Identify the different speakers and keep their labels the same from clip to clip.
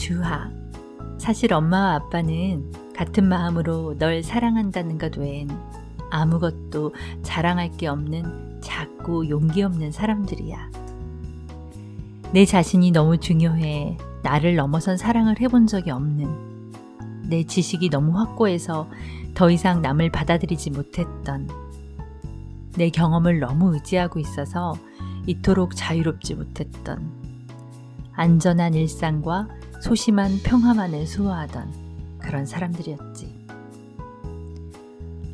Speaker 1: 주하, 사실 엄마와 아빠는 같은 마음으로 널 사랑한다는 것 외엔 아무것도 자랑할 게 없는 작고 용기 없는 사람들이야. 내 자신이 너무 중요해 나를 넘어선 사랑을 해본 적이 없는, 내 지식이 너무 확고해서 더 이상 남을 받아들이지 못했던, 내 경험을 너무 의지하고 있어서 이토록 자유롭지 못했던, 안전한 일상과 소심한 평화만을 수호하던 그런 사람들이었지.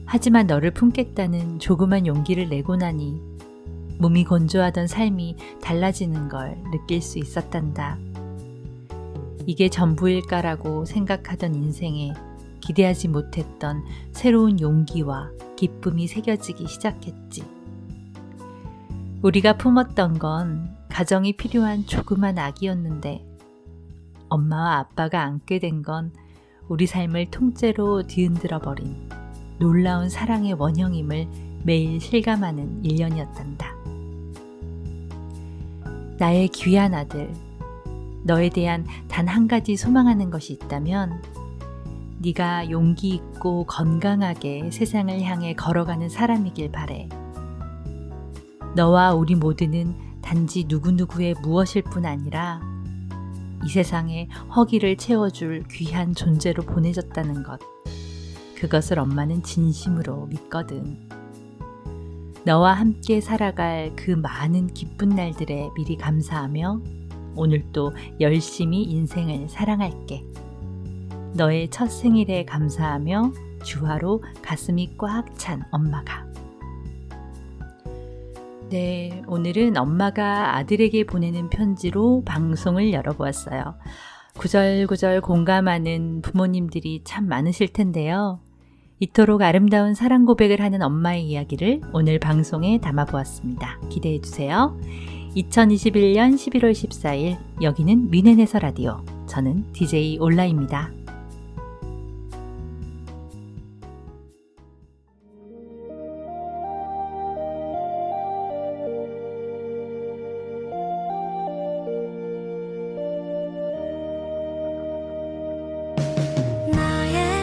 Speaker 1: 하지만 너를 품겠다는 조그만 용기를 내고 나니 몸이 건조하던 삶이 달라지는 걸 느낄 수 있었단다. 이게 전부일까라고 생각하던 인생에 기대하지 못했던 새로운 용기와 기쁨이 새겨지기 시작했지. 우리가 품었던 건 가정이 필요한 조그만 아기였는데 엄마와 아빠가 안게 된 건 우리 삶을 통째로 뒤흔들어 버린 놀라운 사랑의 원형임을 매일 실감하는 1년이었단다. 나의 귀한 아들, 너에 대한 단 한 가지 소망하는 것이 있다면 네가 용기 있고 건강하게 세상을 향해 걸어가는 사람이길 바래. 너와 우리 모두는 단지 누구누구의 무엇일 뿐 아니라 이 세상에 허기를 채워줄 귀한 존재로 보내졌다는 것. 그것을 엄마는 진심으로 믿거든. 너와 함께 살아갈 그 많은 기쁜 날들에 미리 감사하며 오늘도 열심히 인생을 사랑할게. 너의 첫 생일에 감사하며 주화로 가슴이 꽉 찬 엄마가. 네, 오늘은 엄마가 아들에게 보내는 편지로 방송을 열어보았어요. 구절구절 공감하는 부모님들이 참 많으실 텐데요. 이토록 아름다운 사랑 고백을 하는 엄마의 이야기를 오늘 방송에 담아보았습니다. 기대해 주세요. 2021년 11월 14일 여기는 윈앤에서 라디오. 저는 DJ 올라입니다.
Speaker 2: 나 이제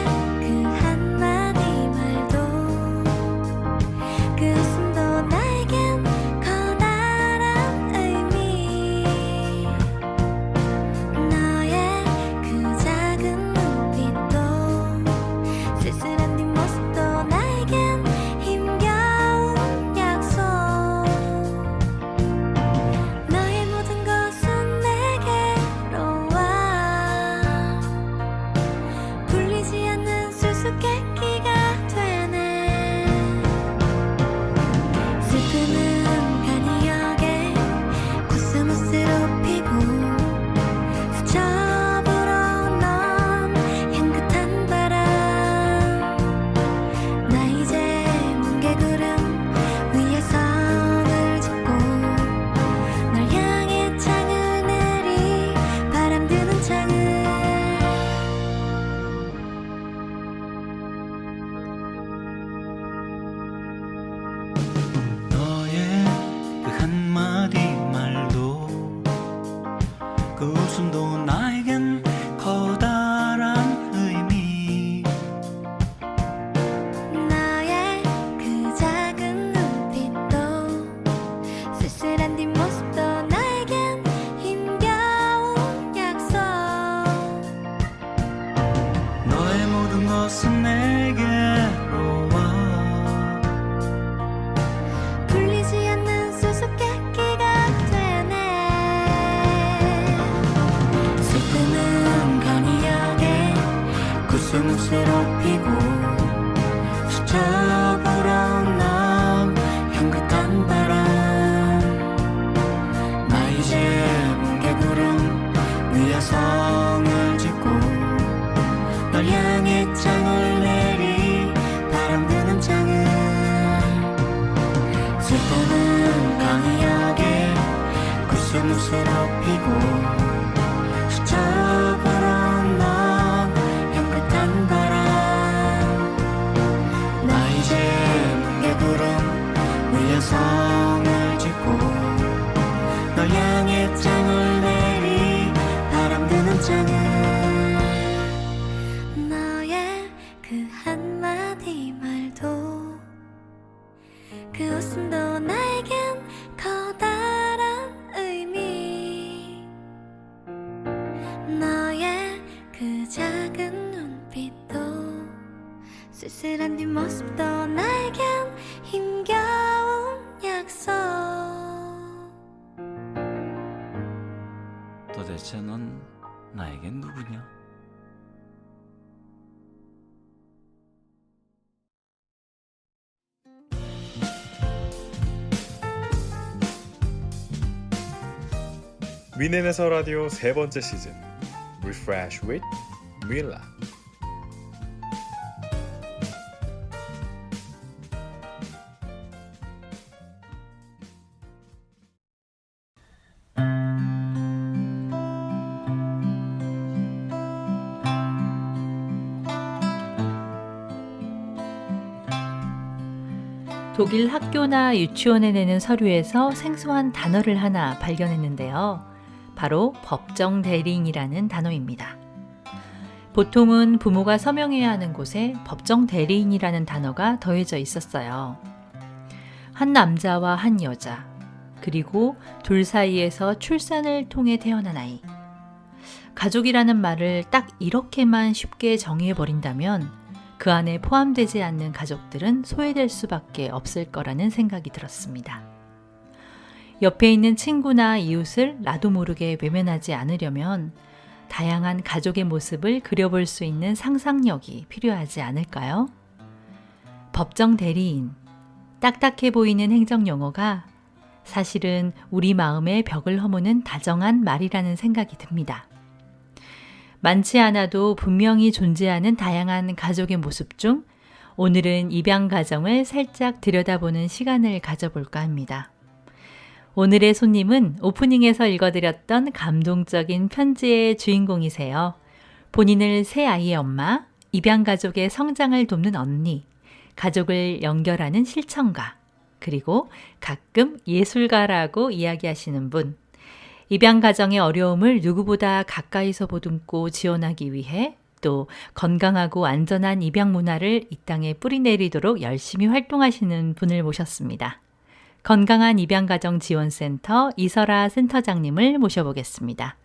Speaker 2: 쓸쓸한 뒷모습도 나에겐 힘겨운 약속.
Speaker 3: 도대체 넌 나에겐 누구냐?
Speaker 4: 위넷에서 라디오 세 번째 시즌 Refresh with Mila.
Speaker 1: 독일 학교나 유치원에 내는 서류에서 생소한 단어를 하나 발견했는데요. 바로 법정 대리인이라는 단어입니다. 보통은 부모가 서명해야 하는 곳에 법정 대리인이라는 단어가 더해져 있었어요. 한 남자와 한 여자, 그리고 둘 사이에서 출산을 통해 태어난 아이. 가족이라는 말을 딱 이렇게만 쉽게 정의해버린다면 그 안에 포함되지 않는 가족들은 소외될 수밖에 없을 거라는 생각이 들었습니다. 옆에 있는 친구나 이웃을 나도 모르게 외면하지 않으려면 다양한 가족의 모습을 그려볼 수 있는 상상력이 필요하지 않을까요? 법정 대리인, 딱딱해 보이는 행정용어가 사실은 우리 마음의 벽을 허무는 다정한 말이라는 생각이 듭니다. 많지 않아도 분명히 존재하는 다양한 가족의 모습 중 오늘은 입양 가정을 살짝 들여다보는 시간을 가져볼까 합니다. 오늘의 손님은 오프닝에서 읽어드렸던 감동적인 편지의 주인공이세요. 본인을 새 아이의 엄마, 입양 가족의 성장을 돕는 언니, 가족을 연결하는 실천가, 그리고 가끔 예술가라고 이야기하시는 분. 입양 가정의 어려움을 누구보다 가까이서 보듬고 지원하기 위해 또 건강하고 안전한 입양 문화를 이 땅에 뿌리내리도록 열심히 활동하시는 분을 모셨습니다. 건강한 입양 가정 지원센터 이설아 센터장님을 모셔보겠습니다.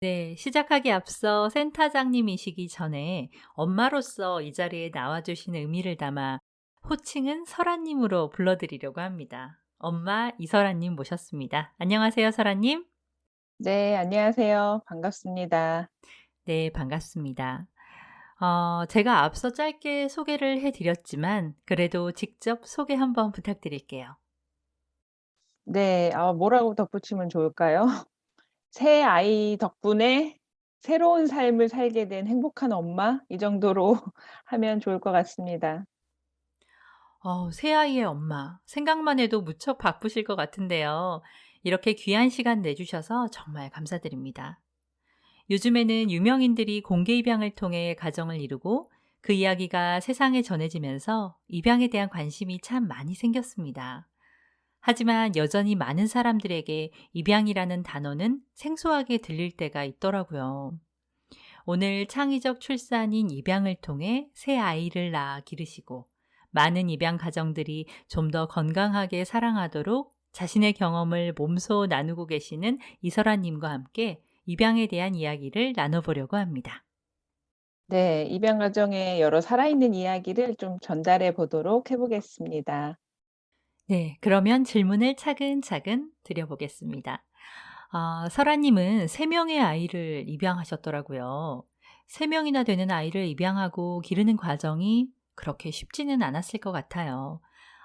Speaker 1: 네, 시작하기 앞서 센터장님이시기 전에 엄마로서 이 자리에 나와주신 의미를 담아 호칭은 설아님으로 불러드리려고 합니다. 엄마 이설아님 모셨습니다. 안녕하세요, 설아님.
Speaker 5: 네, 안녕하세요. 반갑습니다.
Speaker 1: 네, 반갑습니다. 제가 앞서 짧게 소개를 해드렸지만 그래도 직접 소개 한번 부탁드릴게요.
Speaker 5: 네, 뭐라고 덧붙이면 좋을까요? 새 아이 덕분에 새로운 삶을 살게 된 행복한 엄마? 이 정도로 하면 좋을 것 같습니다.
Speaker 1: 새아이의 엄마. 생각만 해도 무척 바쁘실 것 같은데요. 이렇게 귀한 시간 내주셔서 정말 감사드립니다. 요즘에는 유명인들이 공개 입양을 통해 가정을 이루고 그 이야기가 세상에 전해지면서 입양에 대한 관심이 참 많이 생겼습니다. 하지만 여전히 많은 사람들에게 입양이라는 단어는 생소하게 들릴 때가 있더라고요. 오늘 창의적 출산인 입양을 통해 새 아이를 낳아 기르시고 많은 입양 가정들이 좀 더 건강하게 사랑하도록 자신의 경험을 몸소 나누고 계시는 이설아님과 함께 입양에 대한 이야기를 나눠보려고 합니다.
Speaker 5: 네, 입양 가정의 여러 살아있는 이야기를 좀 전달해 보도록 해 보겠습니다.
Speaker 1: 네, 그러면 질문을 차근차근 드려보겠습니다. 설아님은 3명의 아이를 입양하셨더라고요. 3명이나 되는 아이를 입양하고 기르는 과정이 그렇게 쉽지는 않았을 것 같아요.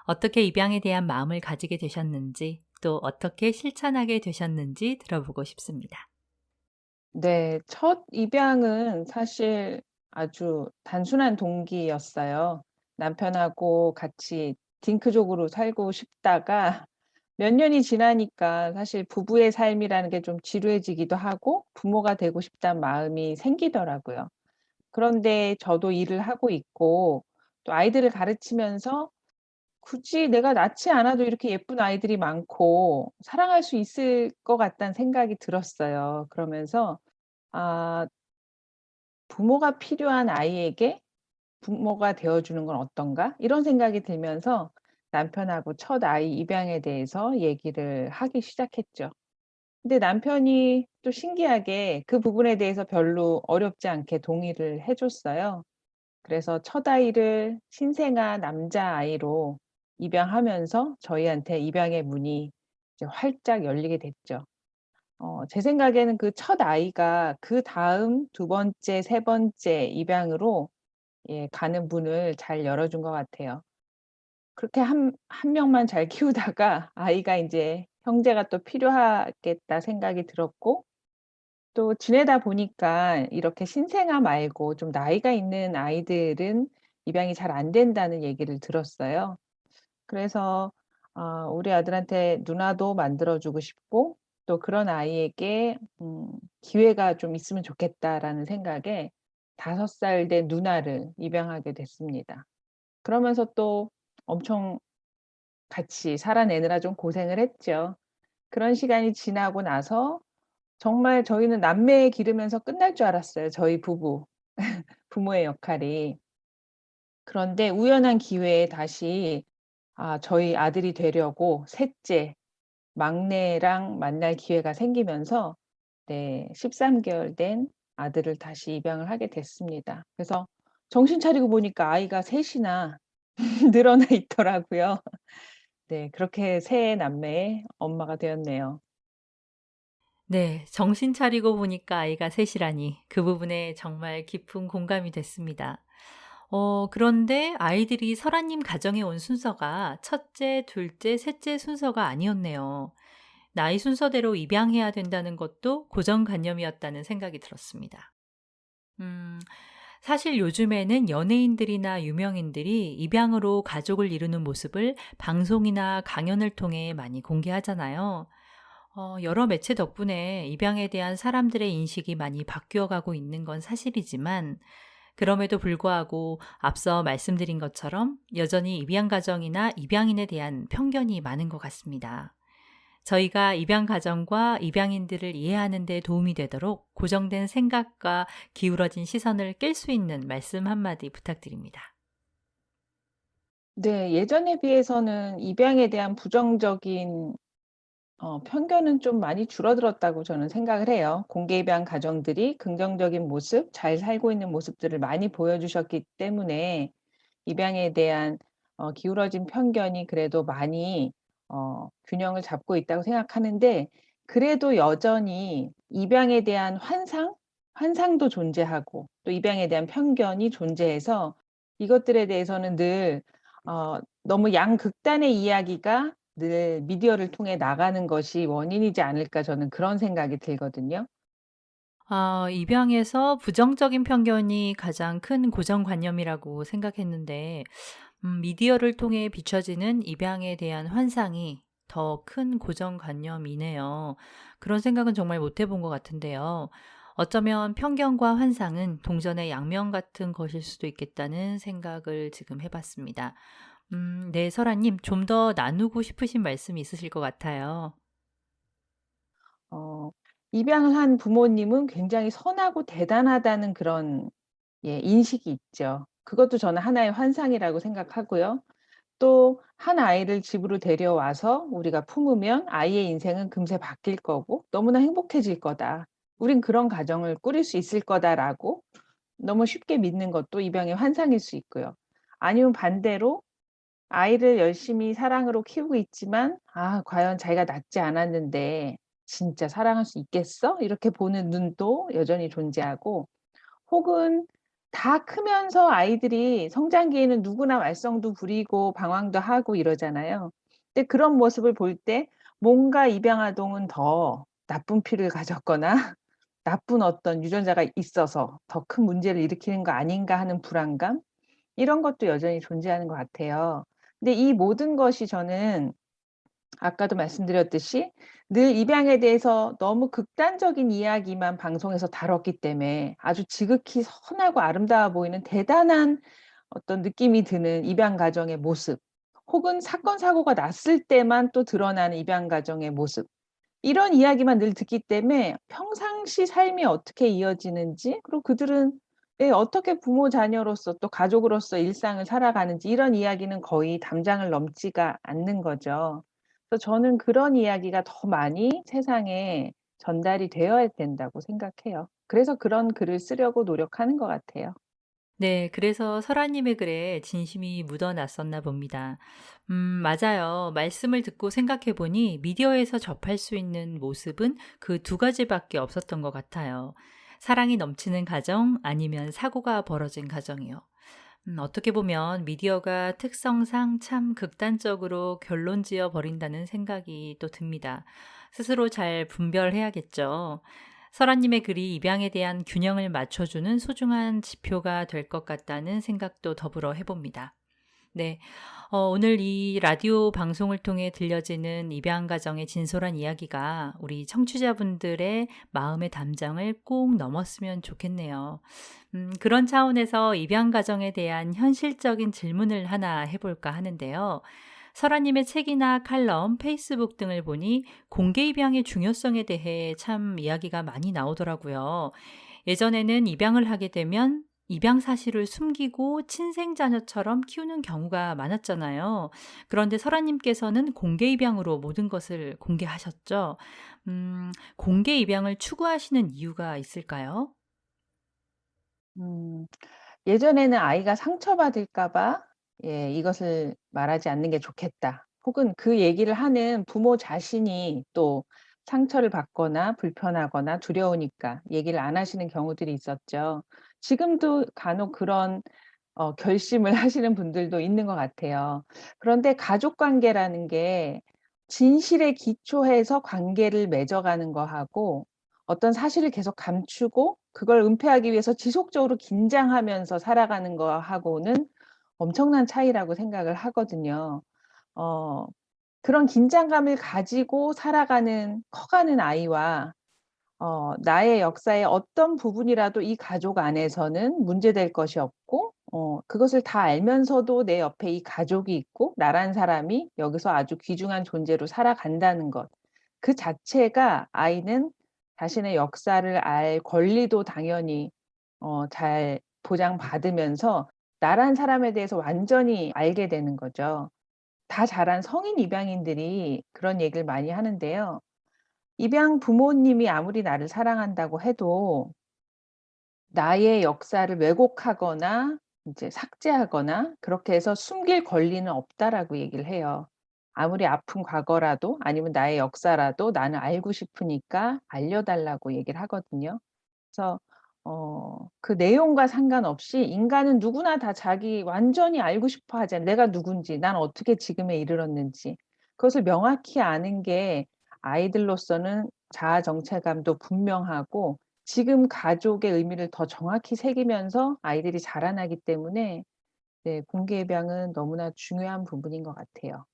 Speaker 1: 어떻게 입양에 대한 마음을 가지게 되셨는지, 또 어떻게 실천하게 되셨는지 들어보고 싶습니다.
Speaker 5: 네, 첫 입양은 사실 아주 단순한 동기였어요. 남편하고 같이 딩크족으로 살고 싶다가 몇 년이 지나니까 사실 부부의 삶이라는 게 좀 지루해지기도 하고 부모가 되고 싶다는 마음이 생기더라고요. 그런데 저도 일을 하고 있고 또 아이들을 가르치면서 굳이 내가 낳지 않아도 이렇게 예쁜 아이들이 많고 사랑할 수 있을 것 같다는 생각이 들었어요. 그러면서 '아 부모가 필요한 아이에게 부모가 되어 주는 건 어떤가?' 이런 생각이 들면서 남편하고 첫 아이 입양에 대해서 얘기를 하기 시작했죠. 근데 남편이 또 신기하게 그 부분에 대해서 별로 어렵지 않게 동의를 해 줬어요. 그래서 첫 아이를 신생아 남자아이로 입양하면서 저희한테 입양의 문이 이제 활짝 열리게 됐죠. 제 생각에는 그 첫 아이가 그다음 두 번째, 세 번째 입양으로 예 가는 문을 잘 열어준 것 같아요. 그렇게 한 명만 잘 키우다가 아이가 인제 '형제가 또 필요하겠다.' 생각이 들었고 또 지내다 보니까 이렇게 신생아 말고 좀 나이가 있는 아이들은 입양이 잘 안 된다는 얘기를 들었어요. 그래서 우리 아들한테 누나도 만들어 주고 싶고 또 그런 아이에게 '기회가 좀 있으면 좋겠다.'라는 생각에 5살 된 누나를 입양하게 됐습니다. 그러면서 또 엄청 같이 살아내느라 좀 고생을 했죠. 그런 시간이 지나고 나서 정말 저희는 남매 기르면서 끝날 줄 알았어요, 저희 부모의 역할이. 그런데 우연한 기회에 다시 저희 아들이 되려고 셋째 막내랑 만날 기회가 생기면서 네 13 개월 된 아들을 다시 입양을 하게 됐습니다. 그래서 정신 차리고 보니까 아이가 셋 이나 늘어나 있더라고요. 네 그렇게 세 남매의 엄마가 되었네요.
Speaker 1: 네. 정신 차리고 보니까 아이가 셋이라니 그 부분에 정말 깊은 공감이 됐습니다. 그런데 아이들이 설아님 가정에 온 순서가 첫째, 둘째, 셋째 순서가 아니었네요. 나이 순서대로 입양해야 된다는 것도 고정관념이었다는 생각이 들었습니다. 음, 사실 요즘에는 연예인들이나 유명인들이 입양으로 가족을 이루는 모습을 방송이나 강연을 통해 많이 공개하잖아요. 여러 매체 덕분에 입양에 대한 사람들의 인식이 많이 바뀌어 가고 있는 건 사실이지만, 그럼에도 불구하고 앞서 말씀드린 것처럼 여전히 입양 가정이나 입양인에 대한 편견이 많은 것 같습니다. 저희가 입양 가정과 입양인들을 이해하는 데 도움이 되도록 고정된 생각과 기울어진 시선을 깰 수 있는 말씀 한마디 부탁드립니다.
Speaker 5: 네. 예전에 비해서는 입양에 대한 부정적인 편견은 좀 많이 줄어들었다고 저는 생각을 해요. 공개 입양 가정들이 긍정적인 모습, 잘 살고 있는 모습들을 많이 보여주셨기 때문에 입양에 대한 기울어진 편견이 그래도 많이 균형을 잡고 있다고 생각하는데 그래도 여전히 입양에 대한 환상도 존재하고 또 입양에 대한 편견이 존재해서 이것들에 대해서는 늘 너무 양극단의 이야기가 늘 미디어를 통해 나가는 것이 원인이지 않을까 저는 그런 생각이 들거든요.
Speaker 1: 입양에서 부정적인 편견이 가장 큰 고정관념이라고 생각했는데, 미디어를 통해 비춰지는 입양에 대한 환상이 더 큰 고정관념이네요. 그런 생각은 정말 못 해본 것 같은데요. 어쩌면 편견과 환상은 동전의 양면 같은 것일 수도 있겠다는 생각을 지금 해봤습니다. 네, 설아님, 좀 더 나누고 싶으신 말씀이 있으실 것 같아요.
Speaker 5: 어 입양을 한 부모님은 굉장히 선하고 대단하다는 그런 예 인식이 있죠. 그것도 저는 하나의 환상이라고 생각하고요. 또 한 아이를 집으로 데려와서 우리가 품으면 아이의 인생은 금세 바뀔 거고 너무나 행복해질 거다. 우린 그런 가정을 꾸릴 수 있을 거다라고 너무 쉽게 믿는 것도 입양의 환상일 수 있고요. 아니면 반대로 아이를 열심히 사랑으로 키우고 있지만 '아 과연 자기가 낳지 않았는데 진짜 사랑할 수 있겠어?' 이렇게 보는 눈도 여전히 존재하고 혹은 다 크면서 아이들이 성장기에는 누구나 말썽도 부리고 방황도 하고 이러잖아요. 근데 그런 모습을 볼 때 뭔가 입양 아동은 더 나쁜 피를 가졌거나 나쁜 어떤 유전자가 있어서 '더 큰 문제를 일으키는 거 아닌가.' 하는 불안감 이런 것도 여전히 존재하는 것 같아요. 근데 이 모든 것이 저는 아까도 말씀드렸듯이 늘 입양에 대해서 너무 극단적인 이야기만 방송에서 다뤘기 때문에 아주 지극히 선하고 아름다워 보이는 대단한 어떤 느낌이 드는 입양 가정의 모습 혹은 사건 사고가 났을 때만 또 드러나는 입양 가정의 모습 이런 이야기만 늘 듣기 때문에 평상시 삶이 어떻게 이어지는지 그리고 그들은 예 어떻게 부모 자녀로서 또 가족으로서 일상을 살아가는지 이런 이야기는 거의 담장을 넘지가 않는 거죠. 그래서 저는 그런 이야기가 더 많이 세상에 전달이 되어야 된다고 생각해요. 그래서 그런 글을 쓰려고 노력하는 것 같아요.
Speaker 1: 네, 그래서 설아님의 글에 진심이 묻어났었나 봅니다. 맞아요. 말씀을 듣고 생각해 보니 미디어에서 접할 수 있는 모습은 그 두 가지밖에 없었던 것 같아요. 사랑이 넘치는 가정 아니면 사고가 벌어진 가정이요. 어떻게 보면 미디어가 특성상 참 극단적으로 결론 지어 버린다는 생각이 또 듭니다. 스스로 잘 분별해야겠죠. 설아님의 글이 입양에 대한 균형을 맞춰주는 소중한 지표가 될 것 같다는 생각도 더불어 해봅니다. 네. 오늘 이 라디오 방송을 통해 들려지는 입양 가정의 진솔한 이야기가 우리 청취자분들의 마음의 담장을 꼭 넘었으면 좋겠네요. 그런 차원에서 입양 가정에 대한 현실적인 질문을 하나 해볼까 하는데요. 설아님의 책이나 칼럼, 페이스북 등을 보니 공개 입양의 중요성에 대해 참 이야기가 많이 나오더라고요. 예전에는 입양을 하게 되면 입양 사실을 숨기고 친생 자녀처럼 키우는 경우가 많았잖아요. 그런데 설아님께서는 공개 입양으로 모든 것을 공개하셨죠. 공개 입양을 추구하시는 이유가 있을까요?
Speaker 5: 음. 예전에는 아이가 상처받을까 봐 이것을 말하지 않는 게 좋겠다. 혹은 그 얘기를 하는 부모 자신이 또 상처를 받거나 불편하거나 두려우니까 얘기를 안 하시는 경우들이 있었죠. 지금도 간혹 그런 결심을 하시는 분들도 있는 것 같아요. 그런데 가족 관계라는 게 진실에 기초해서 관계를 맺어가는 거하고 어떤 사실을 계속 감추고 그걸 은폐하기 위해서 지속적으로 긴장하면서 살아가는 거하고는 엄청난 차이라고 생각을 하거든요. 어 그런 긴장감을 가지고 살아가는 커가는 아이와 나의 역사의 어떤 부분이라도 이 가족 안에서는 문제될 것이 없고 그것을 다 알면서도 내 옆에 이 가족이 있고 나란 사람이 여기서 아주 귀중한 존재로 살아간다는 것. 그 자체가 아이는 자신의 역사를 알 권리도 당연히 잘 보장받으면서 나란 사람에 대해서 완전히 알게 되는 거죠. 다 자란 성인 입양인들이 그런 얘기를 많이 하는데요. 입양 부모님이 아무리 나를 사랑한다고 해도 나의 역사를 왜곡하거나 인제 삭제하거나 그렇게 해서 숨길 권리는 없다라고 얘기를 해요. 아무리 아픈 과거라도 아니면 나의 역사라도 나는 알고 싶으니까 알려 달라고 얘기를 하거든요. 그래서 그 내용과 상관없이 인간은 누구나 다 자기 완전히 알고 싶어 하잖아요. 내가 누군지, 난 어떻게 지금에 이르렀는지. 그것을 명확히 아는 게 아이들로서는 자아 정체감도 분명하고 지금 가족의 의미를 더 정확히 새기면서 아이들이 자라나기 때문에 네 공개 입양은 너무나 중요한 부분인 것 같아요.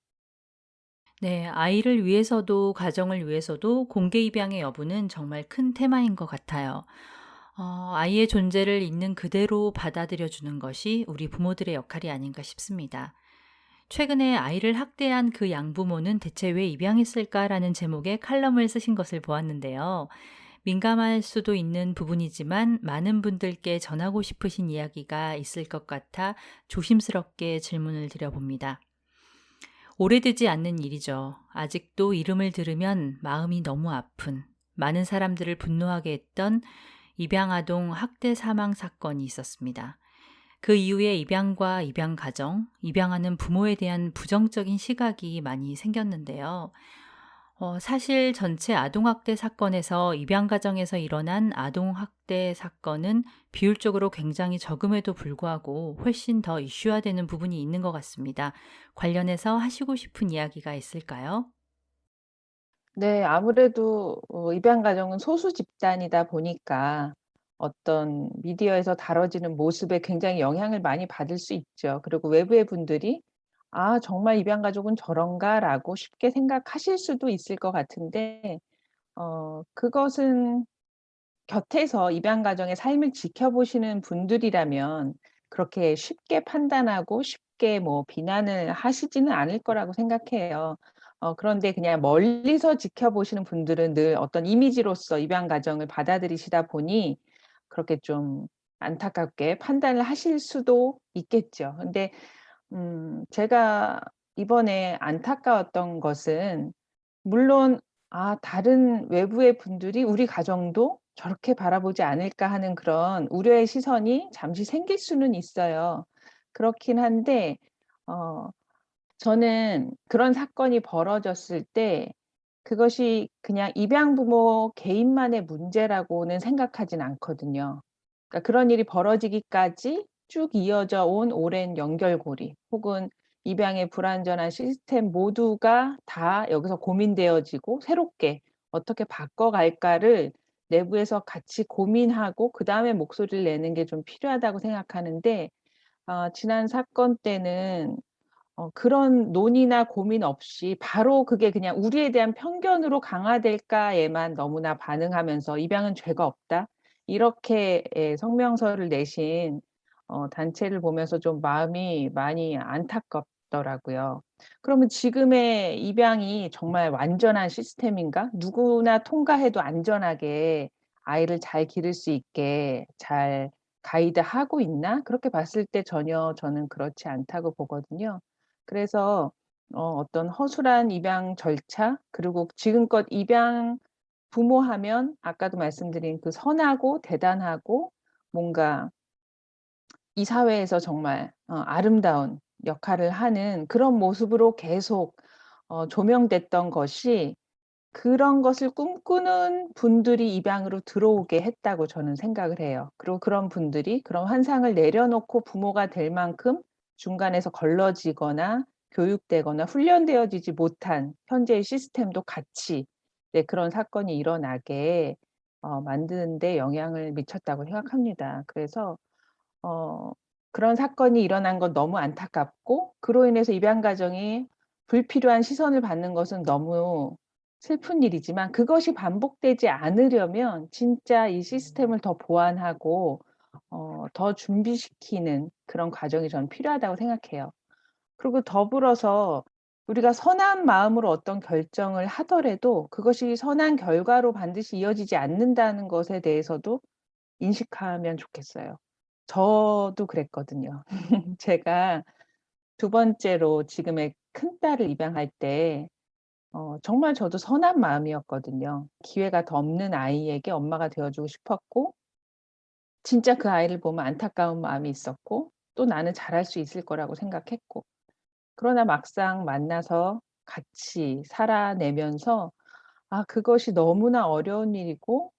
Speaker 1: 네, 아이를 위해서도 가정을 위해서도 공개 입양의 여부는 정말 큰 테마인 것 같아요. 아이의 존재를 있는 그대로 받아들여 주는 것이 우리 부모들의 역할이 아닌가 싶습니다. 최근에 아이를 학대한 그 양부모는 대체 왜 입양했을까라는 제목의 칼럼을 쓰신 것을 보았는데요. 민감할 수도 있는 부분이지만 많은 분들께 전하고 싶으신 이야기가 있을 것 같아 조심스럽게 질문을 드려봅니다. 오래되지 않는 일이죠. 아직도 이름을 들으면 마음이 너무 아픈, 많은 사람들을 분노하게 했던 입양아동 학대 사망 사건이 있었습니다. 그 이후에 입양과 입양 가정, 입양하는 부모에 대한 부정적인 시각이 많이 생겼는데요. 사실 전체 아동학대 사건에서 입양 가정에서 일어난 아동학대 사건은 비율적으로 굉장히 적음에도 불구하고 훨씬 더 이슈화되는 부분이 있는 것 같습니다. 관련해서 하시고 싶은 이야기가 있을까요?
Speaker 5: 네. 아무래도 입양 가정은 소수 집단이다 보니까 어떤 미디어에서 다뤄지는 모습에 굉장히 영향을 많이 받을 수 있죠. 그리고 외부의 분들이 '아 정말 입양 가족은 저런가?'라고 쉽게 생각하실 수도 있을 것 같은데 그것은 곁에서 입양 가정의 삶을 지켜보시는 분들이라면 그렇게 쉽게 판단하고 쉽게 뭐 비난을 하시지는 않을 거라고 생각해요. 그런데 그냥 멀리서 지켜보시는 분들은 늘 어떤 이미지로서 입양 가정을 받아들이시다 보니 그렇게 좀 안타깝게 판단을 하실 수도 있겠죠. 근데 제가 이번에 안타까웠던 것은 물론 다른 외부의 분들이 우리 가정도 저렇게 바라보지 않을까 하는 그런 우려의 시선이 잠시 생길 수는 있어요. 그렇긴 한데 어 저는 그런 사건이 벌어졌을 때 그것이 그냥 입양 부모 개인만의 문제라고는 생각하진 않거든요. 그러니까 그런 일이 벌어지기까지 쭉 이어져 온 오랜 연결고리 혹은 입양의 불완전한 시스템 모두가 다 여기서 고민되어지고 새롭게 어떻게 바꿔갈까를 내부에서 같이 고민하고 그다음에 목소리를 내는 게 좀 필요하다고 생각하는데 지난 사건 때는 그런 논의나 고민 없이 바로 그게 그냥 '우리에 대한 편견으로 강화될까.'에만 너무나 반응하면서 "입양은 죄가 없다." 이렇게 성명서를 내신 단체를 보면서 좀 마음이 많이 안타깝더라고요. 그러면 지금의 입양이 정말 완전한 시스템인가? 누구나 통과해도 안전하게 아이를 잘 기를 수 있게 잘 가이드하고 있나? 그렇게 봤을 때 전혀 저는 그렇지 않다고 보거든요. 그래서 어떤 허술한 입양 절차 그리고 지금껏 입양 부모하면 아까도 말씀드린 그 선하고 대단하고 뭔가 이 사회에서 정말 아름다운 역할을 하는 그런 모습으로 계속 조명됐던 것이 그런 것을 꿈꾸는 분들이 입양으로 들어오게 했다고 저는 생각을 해요. 그리고 그런 분들이 그런 환상을 내려놓고 부모가 될 만큼 중간에서 걸러지거나 교육되거나 훈련되어지지 못한 현재의 시스템도 같이 그런 사건이 일어나게 만드는 데 영향을 미쳤다고 생각합니다. 그래서 어 그런 사건이 일어난 건 너무 안타깝고 그로 인해서 입양 가정이 불필요한 시선을 받는 것은 너무 슬픈 일이지만 그것이 반복되지 않으려면 진짜 이 시스템을 더 보완하고 더 준비시키는 그런 과정이 저는 필요하다고 생각해요. 그리고 더불어서 우리가 선한 마음으로 어떤 결정을 하더라도 그것이 선한 결과로 반드시 이어지지 않는다는 것에 대해서도 인식하면 좋겠어요. 저도 그랬거든요. 제가 두 번째로 지금의 큰딸을 입양할 때 정말 저도 선한 마음이었거든요. 기회가 더 없는 아이에게 엄마가 되어 주고 싶었고 진짜 그 아이를 보면 안타까운 마음이 있었고 또 나는 잘할 수 있을 거라고 생각했고 그러나 막상 만나서 같이 살아내면서 그것이 너무나 어려운 일이고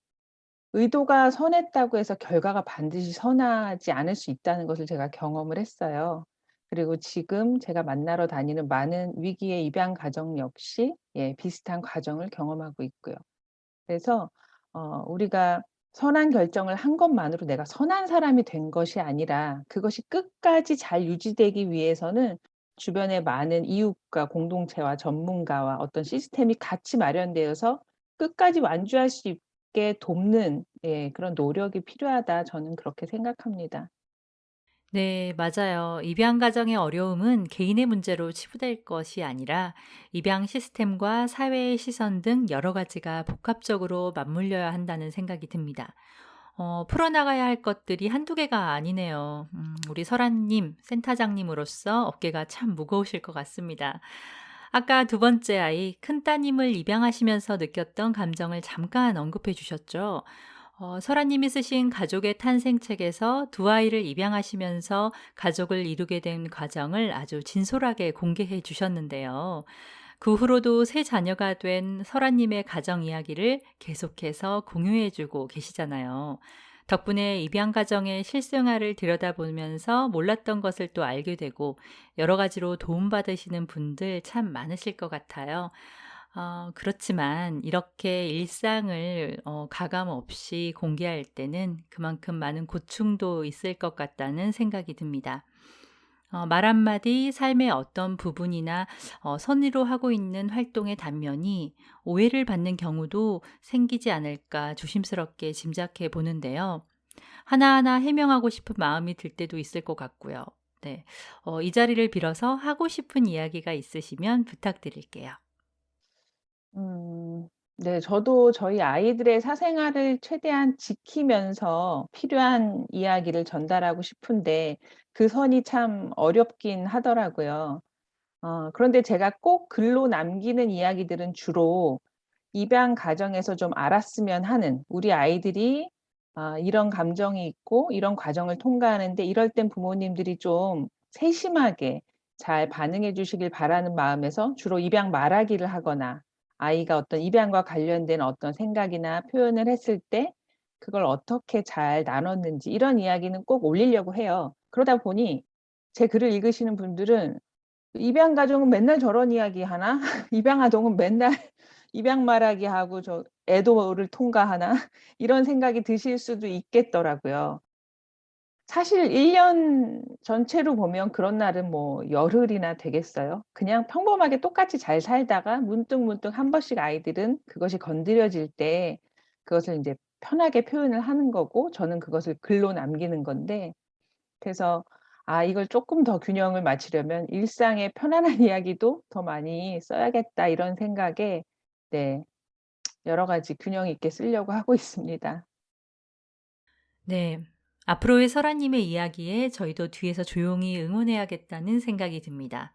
Speaker 5: 의도가 선했다고 해서 결과가 반드시 선하지 않을 수 있다는 것을 제가 경험을 했어요. 그리고 지금 제가 만나러 다니는 많은 위기의 입양 가정 역시 비슷한 과정을 경험하고 있고요. 그래서 우리가 선한 결정을 한 것만으로 내가 선한 사람이 된 것이 아니라 그것이 끝까지 잘 유지되기 위해서는 주변의 많은 이웃과 공동체와 전문가와 어떤 시스템이 같이 마련되어서 끝까지 완주할 수 있게 돕는 그런 노력이 필요하다 저는 그렇게 생각합니다.
Speaker 1: 네, 맞아요. 입양 가정의 어려움은 개인의 문제로 치부될 것이 아니라 입양 시스템과 사회의 시선 등 여러 가지가 복합적으로 맞물려야 한다는 생각이 듭니다. 풀어나가야 할 것들이 한두 개가 아니네요. 우리 설아님, 센터장님으로서 어깨가 참 무거우실 것 같습니다. 아까 두 번째 아이, 큰따님을 입양하시면서 느꼈던 감정을 잠깐 언급해 주셨죠. 설아님이 쓰신 가족의 탄생책에서 두 아이를 입양하시면서 가족을 이루게 된 과정을 아주 진솔하게 공개해 주셨는데요. 그 후로도 새 자녀가 된 설아님의 가정 이야기를 계속해서 공유해 주고 계시잖아요. 덕분에 입양 가정의 실생활을 들여다보면서 몰랐던 것을 또 알게 되고 여러 가지로 도움받으시는 분들 참 많으실 것 같아요. 그렇지만 이렇게 일상을 가감 없이 공개할 때는 그만큼 많은 고충도 있을 것 같다는 생각이 듭니다. 말 한마디 삶의 어떤 부분이나 선의로 하고 있는 활동의 단면이 오해를 받는 경우도 생기지 않을까 조심스럽게 짐작해 보는데요. 하나하나 해명하고 싶은 마음이 들 때도 있을 것 같고요. 네. 이 자리를 빌어서 하고 싶은 이야기가 있으시면 부탁드릴게요.
Speaker 5: 네. 저도 저희 아이들의 사생활을 최대한 지키면서 필요한 이야기를 전달하고 싶은데 그 선이 참 어렵긴 하더라고요. 그런데 제가 꼭 글로 남기는 이야기들은 주로 입양 가정에서 좀 알았으면 하는 우리 아이들이 이런 감정이 있고 이런 과정을 통과하는데 이럴 땐 부모님들이 좀 세심하게 잘 반응해 주시길 바라는 마음에서 주로 입양 말하기를 하거나 아이가 어떤 입양과 관련된 어떤 생각이나 표현을 했을 때 그걸 어떻게 잘 나눴는지 이런 이야기는 꼭 올리려고 해요. 그러다 보니 제 글을 읽으시는 분들은 '입양 가족은 맨날 저런 이야기하나? 입양 아동은 맨날 입양 말하기 하고 저 애도를 통과하나?' 이런 생각이 드실 수도 있겠더라고요. 사실 1년 전체로 보면 그런 날은 뭐 열흘이나 되겠어요? 그냥 평범하게 똑같이 잘 살다가 문득문득 한 번씩 아이들은 그것이 건드려질 때 그것을 인제 편하게 표현을 하는 거고 저는 그것을 글로 남기는 건데 그래서 '아 이걸 쪼끔 더 균형을 맞추려면 일상의 편안한 이야기도 더 많이 써야겠다.' 이런 생각에 네 여러 가지 균형 있게 쓰려고 하고 있습니다.
Speaker 1: 네. 앞으로의 설아님의 이야기에 저희도 뒤에서 조용히 응원해야겠다는 생각이 듭니다.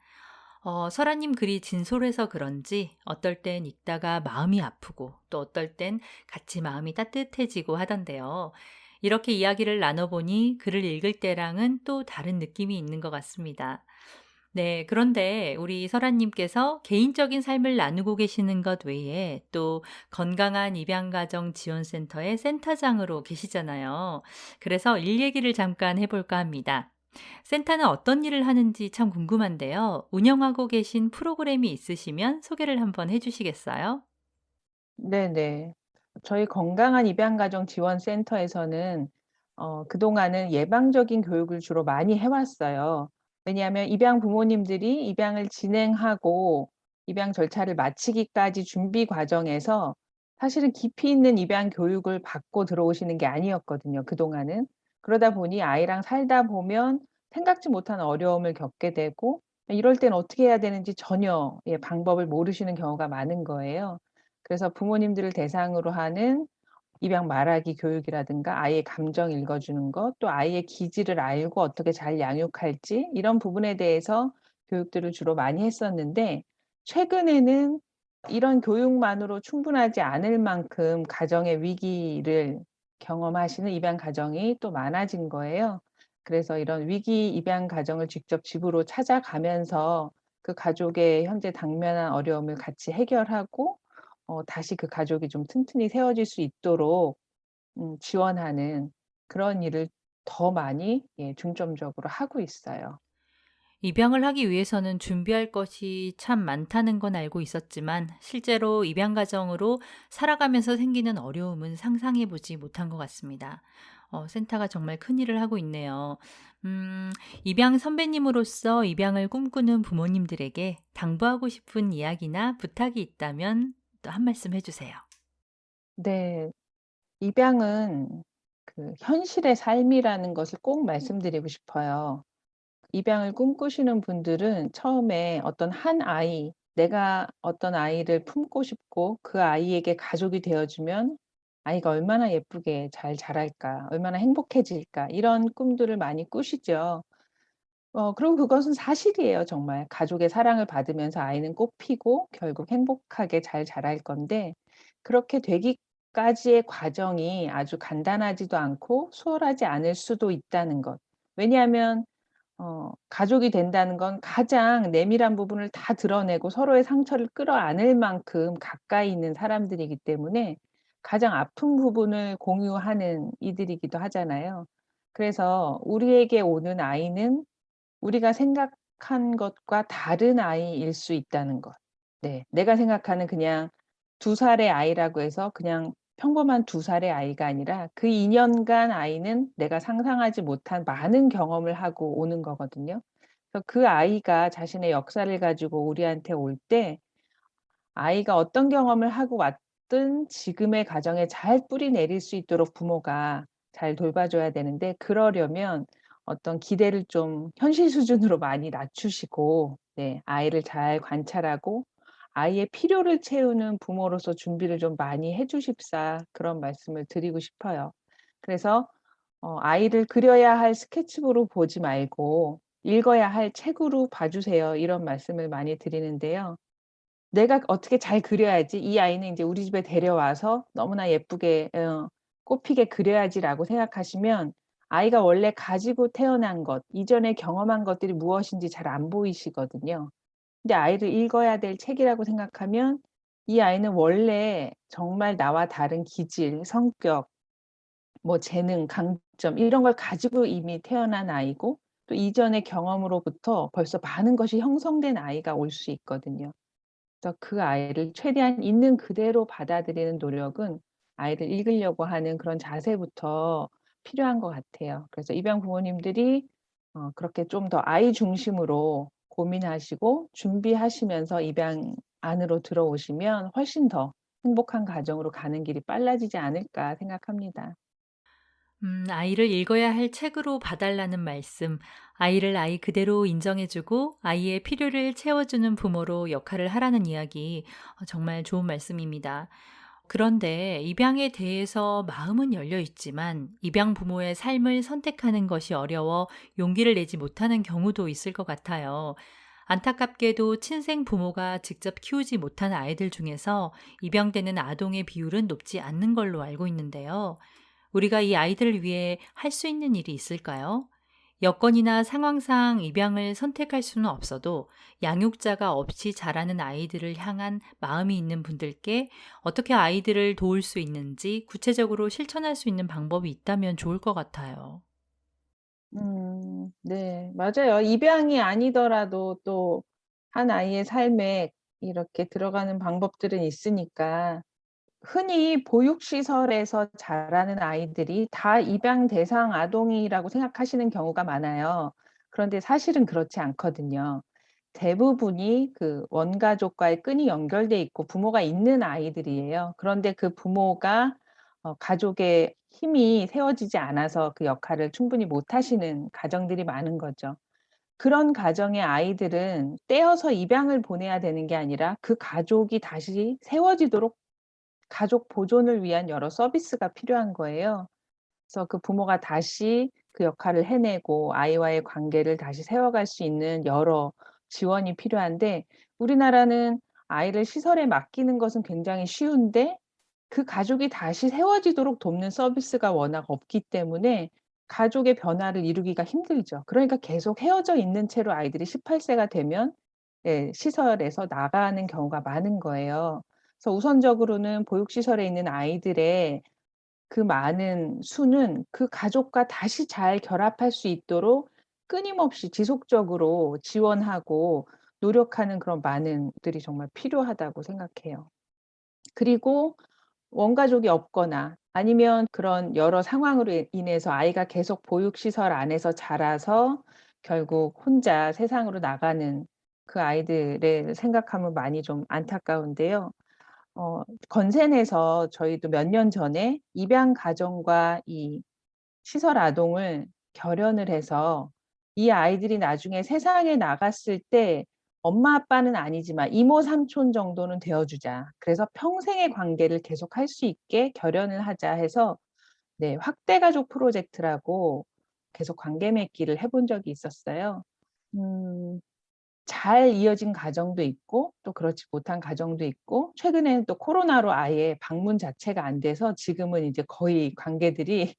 Speaker 1: 설아님 글이 진솔해서 그런지 어떨 땐 읽다가 마음이 아프고 또 어떨 땐 같이 마음이 따뜻해지고 하던데요. 이렇게 이야기를 나눠보니 글을 읽을 때랑은 또 다른 느낌이 있는 것 같습니다. 네, 그런데 우리 설아님께서 개인적인 삶을 나누고 계시는 것 외에 또 건강한 입양가정 지원센터의 센터장으로 계시잖아요. 그래서 일 얘기를 잠깐 해볼까 합니다. 센터는 어떤 일을 하는지 참 궁금한데요. 운영하고 계신 프로그램이 있으시면 소개를 한번 해주시겠어요?
Speaker 5: 네네. 저희 건강한 입양가정 지원센터에서는 그동안은 예방적인 교육을 주로 많이 해 왔어요. 왜냐하면 입양 부모님들이 입양을 진행하고 입양 절차를 마치기까지 준비 과정에서 사실은 깊이 있는 입양 교육을 받고 들어오시는 게 아니었거든요, 그동안은. 그러다 보니 아이랑 살다 보면 생각지 못한 어려움을 겪게 되고 이럴 땐 어떻게 해야 되는지 전혀 방법을 모르시는 경우가 많은 거예요. 그래서 부모님들을 대상으로 하는 입양 말하기 교육이라든가 아이의 감정 읽어주는 것, 또 아이의 기질을 알고 어떻게 잘 양육할지 이런 부분에 대해서 교육들을 주로 많이 했었는데 최근에는 이런 교육만으로 충분하지 않을 만큼 가정의 위기를 경험하시는 입양 가정이 또 많아진 거예요. 그래서 이런 위기 입양 가정을 직접 집으로 찾아가면서 그 가족의 현재 당면한 어려움을 같이 해결하고 다시 그 가족이 좀 튼튼히 세워질 수 있도록 지원하는 그런 일을 더 많이 중점적으로 하고 있어요.
Speaker 1: 입양을 하기 위해서는 준비할 것이 참 많다는 건 알고 있었지만 실제로 입양 가정으로 살아가면서 생기는 어려움은 상상해 보지 못한 것 같습니다. 센터가 정말 큰일을 하고 있네요. 음, 입양 선배님으로서 입양을 꿈꾸는 부모님들에게 당부하고 싶은 이야기나 부탁이 있다면 또 한 말씀 해주세요.
Speaker 5: 네. 입양은 그 현실의 삶이라는 것을 꼭 말씀드리고 싶어요. 입양을 꿈꾸시는 분들은 처음에 어떤 한 아이, 내가 어떤 아이를 품고 싶고 그 아이에게 가족이 되어 주면 아이가 얼마나 예쁘게 잘 자랄까, 얼마나 행복해질까 이런 꿈들을 많이 꾸시죠. 그리고 그것은 사실이에요 정말. 가족의 사랑을 받으면서 아이는 꽃피고 결국 행복하게 잘 자랄 건데 그렇게 되기까지의 과정이 아주 간단하지도 않고 수월하지 않을 수도 있다는 것. 왜냐하면 가족이 된다는 건 가장 내밀한 부분을 다 드러내고 서로의 상처를 끌어안을 만큼 가까이 있는 사람들이기 때문에 가장 아픈 부분을 공유하는 이들이기도 하잖아요. 그래서 우리에게 오는 아이는 우리가 생각한 것과 다른 아이일 수 있다는 것. 네. 내가 생각하는 그냥 2살의 아이라고 해서 그냥 평범한 2살의 아이가 아니라 그 2 년간 아이는 내가 상상하지 못한 많은 경험을 하고 오는 거거든요. 그래서 그 아이가 자신의 역사를 가지고 우리한테 올 때 아이가 어떤 경험을 하고 왔든 지금의 가정에 잘 뿌리 내릴 수 있도록 부모가 잘 돌봐줘야 되는데 그러려면 어떤 기대를 좀 현실 수준으로 많이 낮추시고 네 아이를 잘 관찰하고 아이의 필요를 채우는 부모로서 준비를 좀 많이 해 주십사 그런 말씀을 드리고 싶어요. 그래서 아이를 그려야 할 스케치북으로 보지 말고 읽어야 할 책으로 봐 주세요. 이런 말씀을 많이 드리는데요. 내가 어떻게 잘 그려야지 이 아이는 인제 우리 집에 데려와서 너무나 예쁘게 꽃피게 그려야지라고 생각하시면 아이가 원래 가지고 태어난 것, 이전에 경험한 것들이 무엇인지 잘 안 보이시거든요. 근데 아이를 읽어야 될 책이라고 생각하면 이 아이는 원래 정말 나와 다른 기질, 성격, 뭐 재능, 강점 이런 걸 가지고 이미 태어난 아이고 또 이전의 경험으로부터 벌써 많은 것이 형성된 아이가 올 수 있거든요. 그래서 그 아이를 최대한 있는 그대로 받아들이는 노력은 아이를 읽으려고 하는 그런 자세부터 필요한 것 같아요. 그래서 입양 부모님들이 그렇게 좀 더 아이 중심으로 고민하시고 준비하시면서 입양 안으로 들어오시면 훨씬 더 행복한 가정으로 가는 길이 빨라지지 않을까 생각합니다.
Speaker 1: 아이를 읽어야 할 책으로 봐달라는 말씀, 아이를 아이 그대로 인정해주고 아이의 필요를 채워주는 부모로 역할을 하라는 이야기, 정말 좋은 말씀입니다. 그런데 입양에 대해서 마음은 열려 있지만 입양 부모의 삶을 선택하는 것이 어려워 용기를 내지 못하는 경우도 있을 것 같아요. 안타깝게도 친생 부모가 직접 키우지 못한 아이들 중에서 입양되는 아동의 비율은 높지 않는 걸로 알고 있는데요. 우리가 이 아이들을 위해 할 수 있는 일이 있을까요? 여건이나 상황상 입양을 선택할 수는 없어도 양육자가 없이 자라는 아이들을 향한 마음이 있는 분들께 어떻게 아이들을 도울 수 있는지 구체적으로 실천할 수 있는 방법이 있다면 좋을 것 같아요.
Speaker 5: 네. 맞아요. 입양이 아니더라도 또 한 아이의 삶에 이렇게 들어가는 방법들은 있으니까 흔히 보육시설에서 자라는 아이들이 다 입양 대상 아동이라고 생각하시는 경우가 많아요. 그런데 사실은 그렇지 않거든요. 대부분이 그 원가족과의 끈이 연결돼 있고 부모가 있는 아이들이에요. 그런데 그 부모가 가족의 힘이 세워지지 않아서 그 역할을 충분히 못 하시는 가정들이 많은 거죠. 그런 가정의 아이들은 떼어서 입양을 보내야 되는 게 아니라 그 가족이 다시 세워지도록 가족 보존을 위한 여러 서비스가 필요한 거예요. 그래서 그 부모가 다시 그 역할을 해내고 아이와의 관계를 다시 세워갈 수 있는 여러 지원이 필요한데 우리나라는 아이를 시설에 맡기는 것은 굉장히 쉬운데 그 가족이 다시 세워지도록 돕는 서비스가 워낙 없기 때문에 가족의 변화를 이루기가 힘들죠. 그러니까 계속 헤어져 있는 채로 아이들이 18 세가 되면 시설에서 나가는 경우가 많은 거예요. 그래서 우선적으로는 보육시설에 있는 아이들의 그 많은 수는 그 가족과 다시 잘 결합할 수 있도록 끊임없이 지속적으로 지원하고 노력하는 그런 많은 들이 정말 필요하다고 생각해요. 그리고 원가족이 없거나 아니면 그런 여러 상황으로 인해서 아이가 계속 보육시설 안에서 자라서 결국 혼자 세상으로 나가는 그 아이들을 생각하면 많이 좀 안타까운데요. 건센에서 저희도 몇 년 전에 입양 가정과 이 시설 아동을 결연을 해서 이 아이들이 나중에 세상에 나갔을 때 엄마 아빠는 아니지만 이모 삼촌 정도는 되어 주자. 그래서 평생의 관계를 계속할 수 있게 결연을 하자 해서 네 확대 가족 프로젝트라고 계속 관계 맺기를 해본 적이 있었어요. 음. 잘 이어진 가정도 있고 또 그렇지 못한 가정도 있고 최근에는 또 코로나로 아예 방문 자체가 안 돼서 지금은 이제 거의 관계들이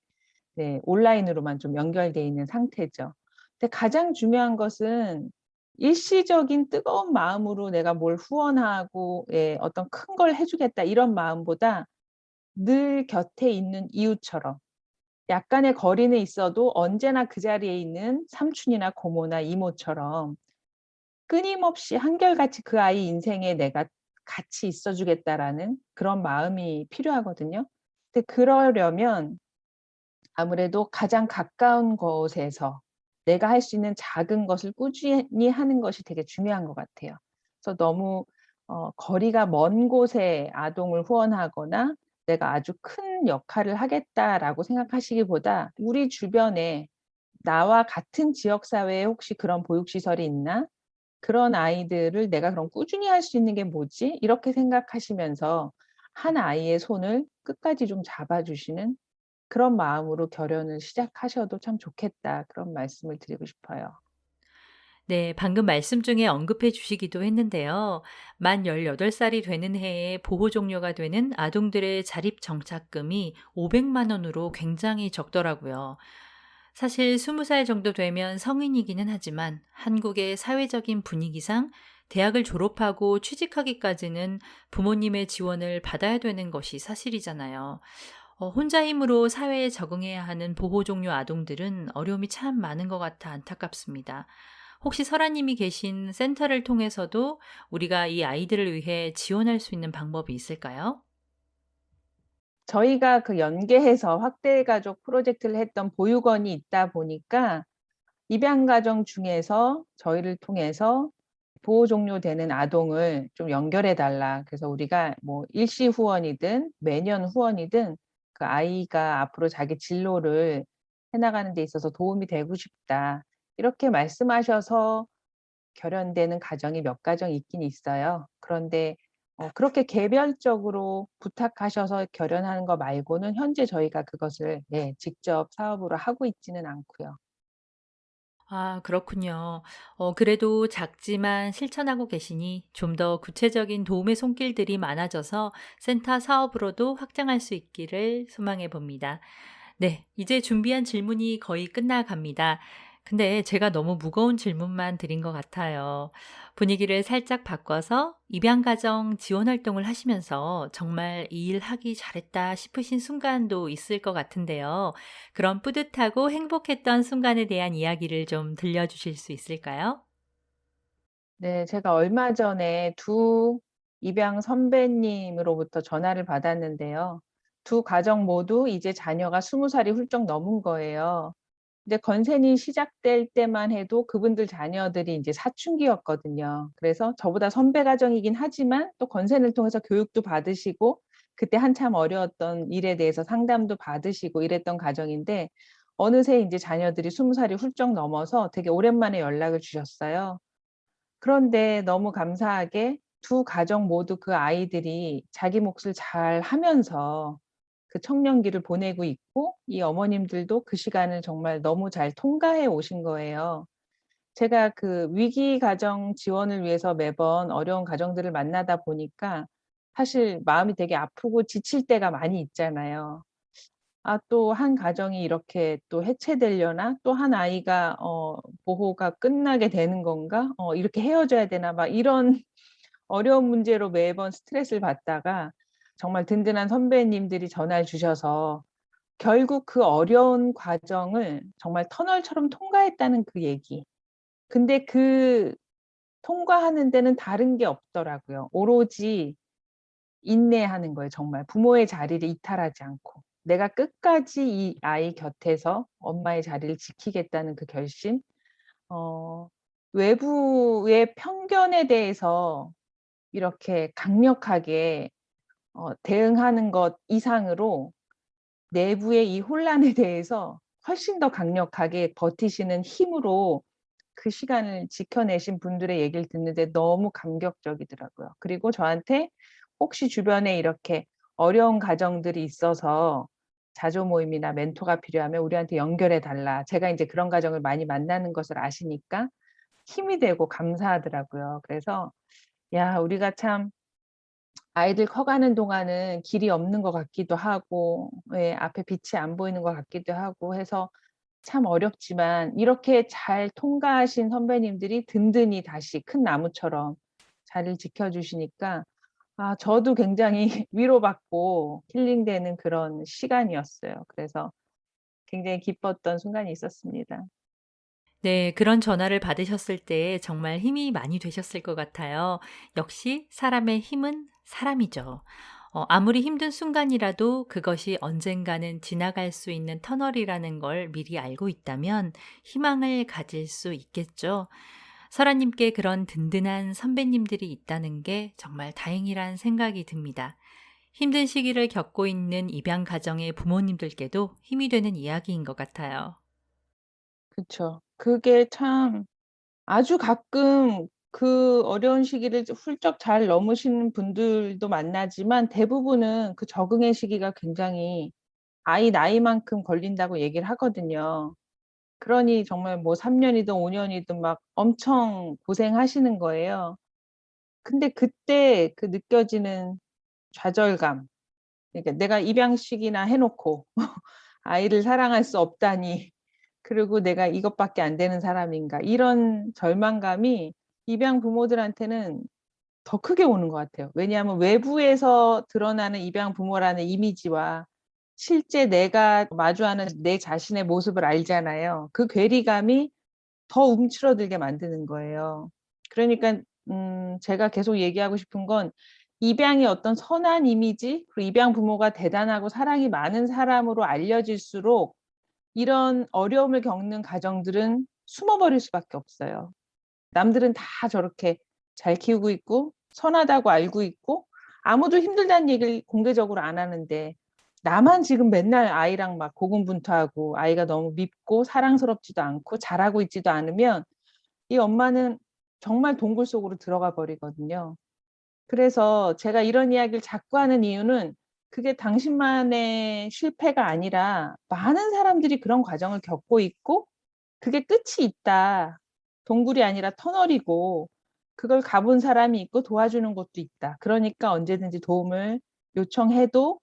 Speaker 5: 네 온라인으로만 좀 연결돼 있는 상태죠. 근데 가장 중요한 것은 일시적인 뜨거운 마음으로 '내가 뭘 후원하고 예 어떤 큰 걸 해 주겠다.' 이런 마음보다 늘 곁에 있는 이웃처럼 약간의 거리는 있어도 언제나 그 자리에 있는 삼촌이나 고모나 이모처럼 끊임없이 한결같이 그 아이 인생에 내가 같이 있어 주겠다라는 그런 마음이 필요하거든요. 근데 그러려면 아무래도 가장 가까운 곳에서 내가 할 수 있는 작은 것을 꾸준히 하는 것이 되게 중요한 것 같아요. 그래서 너무 거리가 먼 곳에 아동을 후원하거나 '내가 아주 큰 역할을 하겠다.'라고 생각하시기보다 우리 주변에 나와 같은 지역 사회에 혹시 그런 보육시설이 있나? 그런 아이들을 '내가 그럼 꾸준히 할 수 있는 게 뭐지?' 이렇게 생각하시면서 한 아이의 손을 끝까지 좀 잡아 주시는 그런 마음으로 결연을 시작하셔도 참 좋겠다. 그런 말씀을 드리고 싶어요.
Speaker 1: 네, 방금 말씀 중에 언급해 주시기도 했는데요. 만 18살이 되는 해에 보호 종료가 되는 아동들의 자립 정착금이 500만 원으로 굉장히 적더라고요. 사실 20살 정도 되면 성인이기는 하지만 한국의 사회적인 분위기상 대학을 졸업하고 취직하기까지는 부모님의 지원을 받아야 되는 것이 사실이잖아요. 혼자 힘으로 사회에 적응해야 하는 보호 종료 아동들은 어려움이 참 많은 것 같아 안타깝습니다. 혹시 설아님이 계신 센터를 통해서도 우리가 이 아이들을 위해 지원할 수 있는 방법이 있을까요?
Speaker 5: 저희가 그 연계해서 확대 가족 프로젝트를 했던 보육원이 있다 보니까 입양 가정 중에서 저희를 통해서 보호 종료되는 아동을 좀 연결해 달라. 그래서 우리가 뭐 일시 후원이든 매년 후원이든 그 아이가 앞으로 자기 진로를 해나가는 데 있어서 도움이 되고 싶다. 이렇게 말씀하셔서 결연되는 가정이 몇 가정 있긴 있어요. 그런데 그렇게 개별적으로 부탁하셔서 결연하는 거 말고는 현재 저희가 그것을 네, 직접 사업으로 하고 있지는 않고요.
Speaker 1: 아, 그렇군요. 그래도 작지만 실천하고 계시니 좀 더 구체적인 도움의 손길들이 많아져서 센터 사업으로도 확장할 수 있기를 소망해 봅니다. 네, 이제 준비한 질문이 거의 끝나갑니다. 근데 제가 너무 무거운 질문만 드린 것 같아요. 분위기를 살짝 바꿔서 입양가정 지원 활동을 하시면서 정말 이 일 하기 잘했다 싶으신 순간도 있을 것 같은데요. 그런 뿌듯하고 행복했던 순간에 대한 이야기를 좀 들려주실 수 있을까요?
Speaker 5: 네, 제가 얼마 전에 두 입양 선배님으로부터 전화를 받았는데요. 두 가정 모두 이제 자녀가 20살이 훌쩍 넘은 거예요. 근데 건센이 시작될 때만 해도 그분들 자녀들이 이제 사춘기였거든요. 그래서 저보다 선배 가정이긴 하지만 또 건센을 통해서 교육도 받으시고 그때 한참 어려웠던 일에 대해서 상담도 받으시고 이랬던 가정인데 어느새 이제 자녀들이 20살이 훌쩍 넘어서 되게 오랜만에 연락을 주셨어요. 그런데 너무 감사하게 두 가정 모두 그 아이들이 자기 몫을 잘 하면서 그 청년기를 보내고 있고 이 어머님들도 그 시간을 정말 너무 잘 통과해 오신 거예요. 제가 그 위기 가정 지원을 위해서 매번 어려운 가정들을 만나다 보니까 사실 마음이 되게 아프고 지칠 때가 많이 있잖아요. '아 또 한 가정이 이렇게 또 해체되려나? 또 한 아이가 보호가 끝나게 되는 건가? 이렇게 헤어져야 되나?' 막 이런 어려운 문제로 매번 스트레스를 받다가 정말 든든한 선배님들이 전화를 주셔서 결국 그 어려운 과정을 정말 터널처럼 통과했다는 그 얘기. 근데 그 통과하는 데는 다른 게 없더라고요. 오로지 인내하는 거예요 정말. 부모의 자리를 이탈하지 않고. 내가 끝까지 이 아이 곁에서 엄마의 자리를 지키겠다는 그 결심. 어 외부의 편견에 대해서 이렇게 강력하게 대응하는 것 이상으로 내부의 이 혼란에 대해서 훨씬 더 강력하게 버티시는 힘으로 그 시간을 지켜내신 분들의 얘기를 듣는데 너무 감격적이더라고요. 그리고 저한테 혹시 주변에 이렇게 어려운 가정들이 있어서 자조 모임이나 멘토가 필요하면 우리한테 연결해 달라. 제가 인제 그런 가정을 많이 만나는 것을 아시니까 힘이 되고 감사하더라고요. 그래서 야 우리가 참 아이들 커가는 동안은 길이 없는 것 같기도 하고 예 앞에 빛이 안 보이는 것 같기도 하고 해서 참 어렵지만 이렇게 잘 통과하신 선배님들이 든든히 다시 큰 나무처럼 자리를 지켜 주시니까 아 저도 굉장히 위로받고 힐링되는 그런 시간이었어요. 그래서 굉장히 기뻤던 순간이 있었습니다.
Speaker 1: 네, 그런 전화를 받으셨을 때 정말 힘이 많이 되셨을 것 같아요. 역시 사람의 힘은 사람이죠. 아무리 힘든 순간이라도 그것이 언젠가는 지나갈 수 있는 터널이라는 걸 미리 알고 있다면 희망을 가질 수 있겠죠. 설아님께 그런 든든한 선배님들이 있다는 게 정말 다행이란 생각이 듭니다. 힘든 시기를 겪고 있는 입양 가정의 부모님들께도 힘이 되는 이야기인 것 같아요.
Speaker 5: 그쵸. 그게 참 아주 가끔 그 어려운 시기를 훌쩍 잘 넘으시는 분들도 만나지만 대부분은 그 적응의 시기가 굉장히 아이 나이만큼 걸린다고 얘기를 하거든요. 그러니 정말 뭐 3년이든 5년이든 막 엄청 고생하시는 거예요. 근데 그때 그 느껴지는 좌절감. 그러니까 내가 입양식이나 해 놓고 아이를 사랑할 수 없다니. 그리고 '내가 이것밖에 안 되는 사람인가.' 이런 절망감이 입양 부모들한테는 더 크게 오는 것 같아요. 왜냐하면 외부에서 드러나는 입양 부모라는 이미지와 실제 내가 마주하는 내 자신의 모습을 알잖아요. 그 괴리감이 더 움츠러들게 만드는 거예요. 그러니까 제가 계속 얘기하고 싶은 건 입양이 어떤 선한 이미지, 그리고 입양 부모가 대단하고 사랑이 많은 사람으로 알려질수록 이런 어려움을 겪는 가정들은 숨어버릴 수밖에 없어요. 남들은 다 저렇게 잘 키우고 있고 선하다고 알고 있고 아무도 힘들다는 얘기를 공개적으로 안 하는데 나만 지금 맨날 아이랑 막 고군분투하고 아이가 너무 밉고 사랑스럽지도 않고 잘하고 있지도 않으면 이 엄마는 정말 동굴 속으로 들어가 버리거든요. 그래서 제가 이런 이야기를 자꾸 하는 이유는 그게 당신만의 실패가 아니라 많은 사람들이 그런 과정을 겪고 있고 그게 끝이 있다. 동굴이 아니라 터널이고 그걸 가본 사람이 있고 도와주는 곳도 있다. 그러니까 언제든지 도움을 요청해도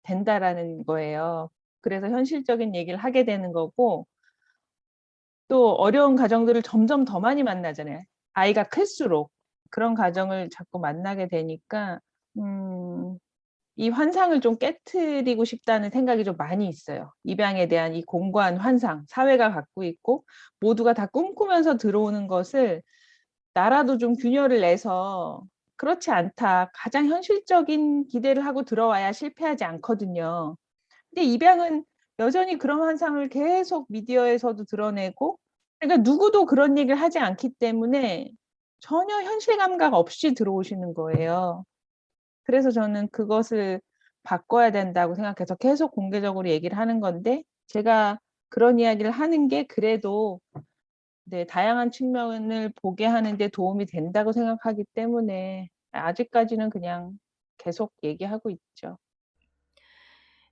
Speaker 5: 된다라는 거예요. 그래서 현실적인 얘기를 하게 되는 거고 또 어려운 가정들을 점점 더 많이 만나잖아요. 아이가 클수록 그런 가정을 자꾸 만나게 되니까 이 환상을 좀 깨트리고 싶다는 생각이 좀 많이 있어요. 입양에 대한 이 공고한 환상, 사회가 갖고 있고 모두가 다 꿈꾸면서 들어오는 것을 나라도 좀 균열을 내서 그렇지 않다. 가장 현실적인 기대를 하고 들어와야 실패하지 않거든요. 근데 입양은 여전히 그런 환상을 계속 미디어에서도 드러내고 그러니까 누구도 그런 얘기를 하지 않기 때문에 전혀 현실 감각 없이 들어오시는 거예요. 그래서 저는 그것을 바꿔야 된다고 생각해서 계속 공개적으로 얘기를 하는 건데 제가 그런 이야기를 하는 게 그래도 네 다양한 측면을 보게 하는 데 도움이 된다고 생각하기 때문에 아직까지는 그냥 계속 얘기하고 있죠.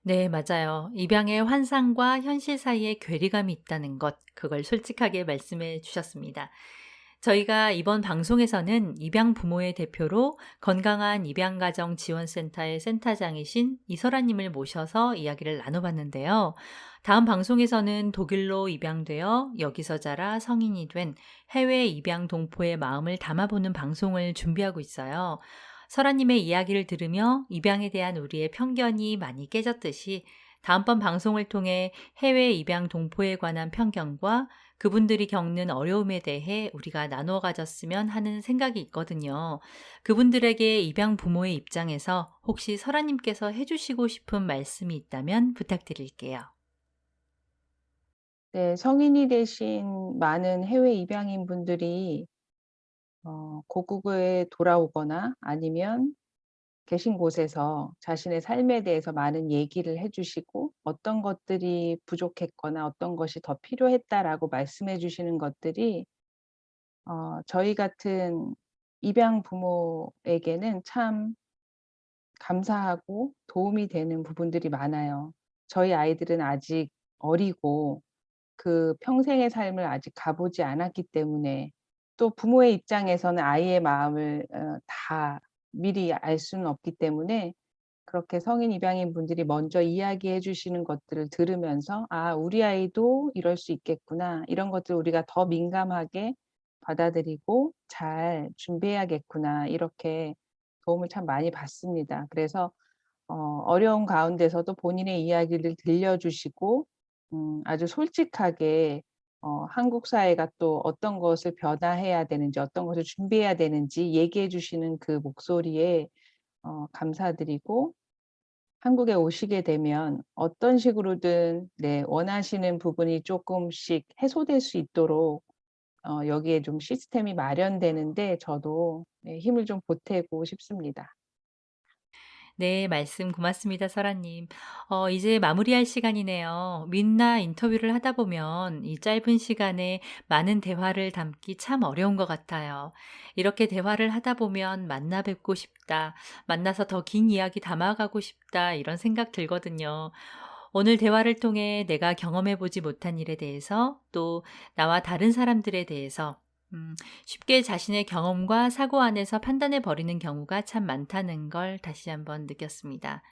Speaker 1: 네, 맞아요. 입양의 환상과 현실 사이에 괴리감이 있다는 것, 그걸 솔직하게 말씀해 주셨습니다. 저희가 이번 방송에서는 입양 부모의 대표로 건강한 입양가정 지원센터의 센터장이신 이설아님을 모셔서 이야기를 나눠봤는데요. 다음 방송에서는 독일로 입양되어 여기서 자라 성인이 된 해외 입양 동포의 마음을 담아보는 방송을 준비하고 있어요. 설아님의 이야기를 들으며 입양에 대한 우리의 편견이 많이 깨졌듯이 다음번 방송을 통해 해외 입양 동포에 관한 편견과 그분들이 겪는 어려움에 대해 우리가 나누어 가졌으면 하는 생각이 있거든요. 그분들에게 입양 부모의 입장에서 혹시 설아님께서 해주시고 싶은 말씀이 있다면 부탁드릴게요.
Speaker 5: 네, 성인이 되신 많은 해외 입양인 분들이 고국에 돌아오거나 아니면 계신 곳에서 자신의 삶에 대해서 많은 얘기를 해 주시고 어떤 것들이 부족했거나 어떤 것이 더 필요했다라고 말씀해 주시는 것들이 저희 같은 입양 부모에게는 참 감사하고 도움이 되는 부분들이 많아요. 저희 아이들은 아직 어리고 그 평생의 삶을 아직 가보지 않았기 때문에 또 부모의 입장에서는 아이의 마음을 다 미리 알 수는 없기 때문에 그렇게 성인 입양인 분들이 먼저 이야기해 주시는 것들을 들으면서 '아 우리 아이도 이럴 수 있겠구나. 이런 것들을 우리가 더 민감하게 받아들이고 잘 준비해야겠구나.' 이렇게 도움을 참 많이 받습니다. 그래서 어려운 가운데서도 본인의 이야기를 들려주시고 아주 솔직하게 한국 사회가 또 어떤 것을 변화해야 되는지 어떤 것을 준비해야 되는지 얘기해 주시는 그 목소리에 감사드리고 한국에 오시게 되면 어떤 식으로든 네 원하시는 부분이 쪼끔씩 해소될 수 있도록 여기에 좀 시스템이 마련되는데 저도 네 힘을 좀 보태고 싶습니다.
Speaker 1: 네, 말씀 고맙습니다, 설아님. 이제 마무리할 시간이네요. 민나 인터뷰를 하다 보면 이 짧은 시간에 많은 대화를 담기 참 어려운 것 같아요. 이렇게 대화를 하다 보면 만나 뵙고 싶다, 만나서 더 긴 이야기 담아가고 싶다, 이런 생각 들거든요. 오늘 대화를 통해 내가 경험해보지 못한 일에 대해서 또 나와 다른 사람들에 대해서 쉽게 자신의 경험과 사고 안에서 판단해버리는 경우가 참 많다는 걸 다시 한번 느꼈습니다.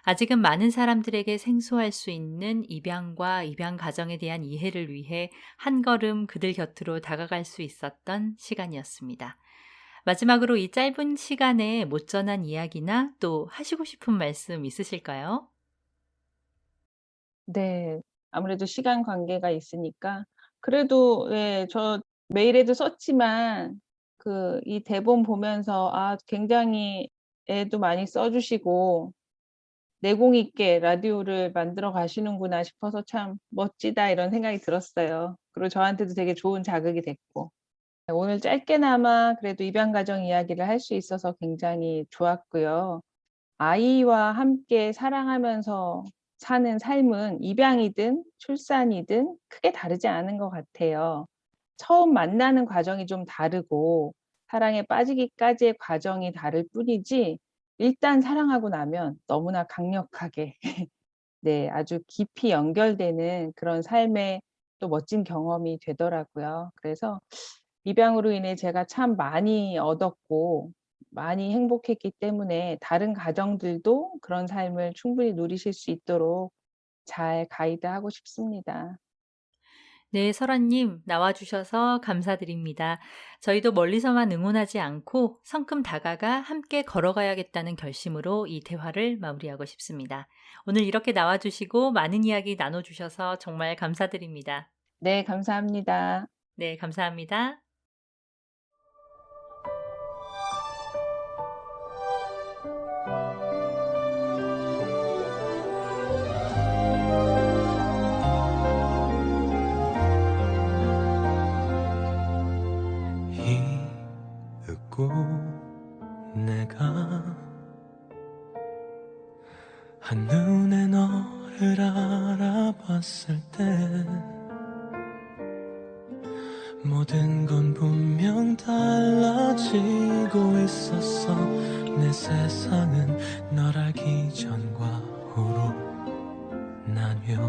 Speaker 1: 아직은 많은 사람들에게 생소할 수 있는 입양과 입양 가정에 대한 이해를 위해 한 걸음 그들 곁으로 다가갈 수 있었던 시간이었습니다. 마지막으로 이 짧은 시간에 못 전한 이야기나 또 하시고 싶은 말씀 있으실까요?
Speaker 5: 네. 아무래도 시간 관계가 있으니까 그래도 저 메일에도 썼지만 이 대본 보면서 굉장히 애도 많이 써 주시고 내공 있게 라디오를 만들어 가시는구나 싶어서 '참 멋지다.' 이런 생각이 들었어요. 그리고 저한테도 되게 좋은 자극이 됐고. 오늘 짧게나마 그래도 입양 가정 이야기를 할 수 있어서 굉장히 좋았고요. 아이와 함께 사랑하면서 사는 삶은 입양이든 출산이든 크게 다르지 않은 것 같아요. 처음 만나는 과정이 좀 다르고 사랑에 빠지기까지의 과정이 다를 뿐이지 일단 사랑하고 나면 너무나 강력하게 네 아주 깊이 연결되는 그런 삶의 또 멋진 경험이 되더라고요. 그래서 입양으로 인해 제가 참 많이 얻었고 많이 행복했기 때문에 다른 가정들도 그런 삶을 충분히 누리실 수 있도록 잘 가이드하고 싶습니다.
Speaker 1: 네, 설아님 나와주셔서 감사드립니다. 저희도 멀리서만 응원하지 않고 성큼 다가가 함께 걸어가야겠다는 결심으로 이 대화를 마무리하고 싶습니다. 오늘 이렇게 나와주시고 많은 이야기 나눠주셔서 정말 감사드립니다.
Speaker 5: 네, 감사합니다.
Speaker 1: 네, 감사합니다.
Speaker 6: 잊고 내가 한눈에 너를 알아봤을 때 모든 건 분명 달라지고 있었어. 내 세상은 널 알기 전과 후로 나뉘어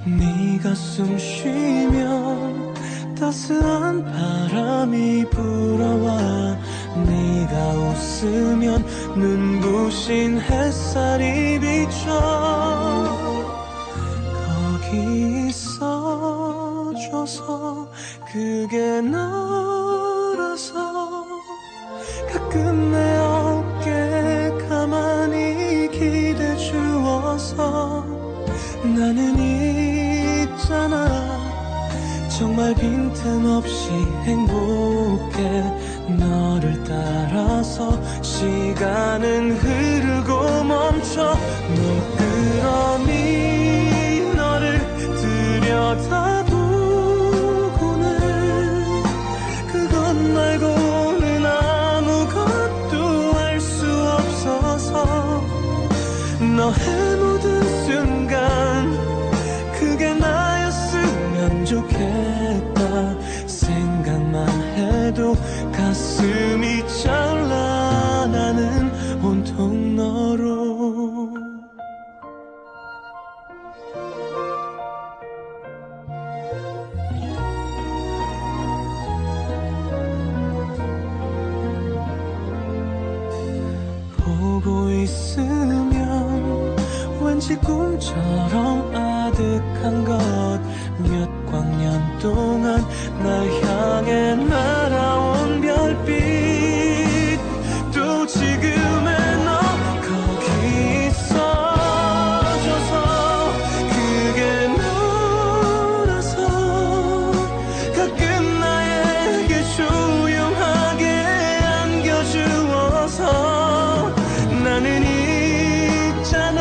Speaker 6: 네가 숨 쉬면 따스한 바람이 불어와 네가 웃으면 눈부신 햇살이 비쳐 거기 있어줘서 그게 너라서 가끔 내 어깨에 가만히 기대 주어서 나는 있잖아 정말 빈틈없이 행복해 너를 따라서 시간은 흐르고 멈춰 물끄러미 너를 들여다보고는 그것 말고는 아무것도 알 수 없어서 너의 모든 순간 그게 나였으면 좋겠다 생각만 해도 가슴이 char라 나는 온통 너로 보고 있으면 왠지 꿈처럼 아득한 것 몇 광년 동안 날 향해 날아온 별빛 또 지금의 너 거기 있어줘서 그게 너라서 가끔 나에게 조용하게 안겨주어서 나는 있잖아